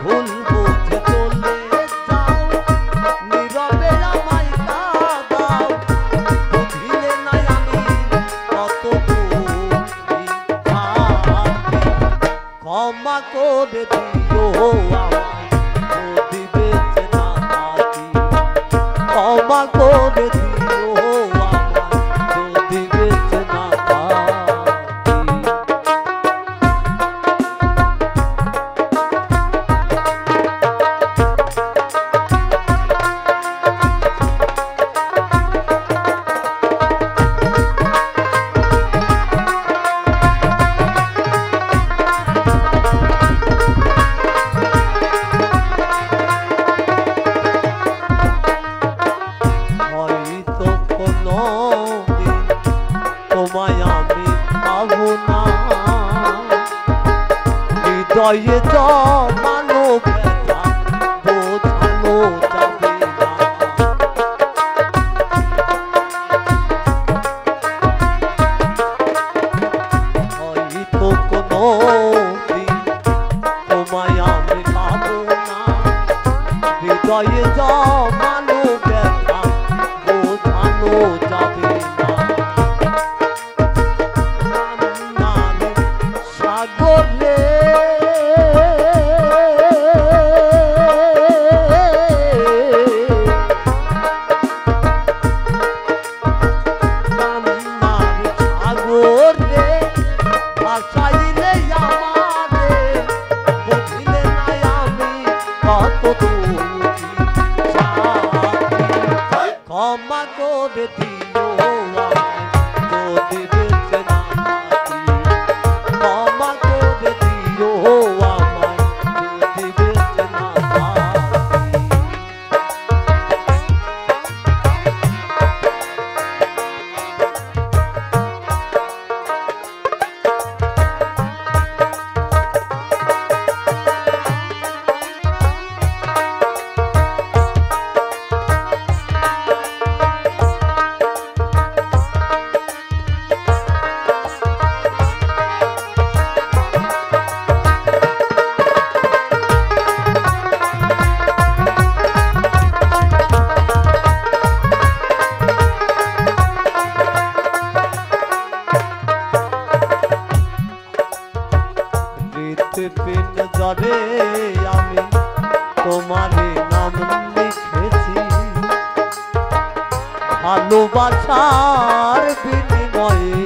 ভুল বুঝে চলে যাও নীরবে আমায় কাঁদাও বুঝিলে না আমি কত দুঃখী ক্ষমা করে দিও আমায় যদি বেঁচে না থাকি ক্ষমা করে দিও আমায় যদি বেঁচে না তোমায় আমি পাবো না হৃদয়ে জমানো ব্যথা বোঝানো যাবে না হয়তো কোনো দিন তোমায় আমি পাবো না হৃদয়ে জমানো ব্যথা বোঝানো যাবে না ক্ষমা করে দিও যদি বেঁচে না থাকি ক্ষমা করে দিও আমায় যদি বেঁচে না পিন জরে আমি তোমারই নাম লিখেছি ভালোবাসার বিনিময়ে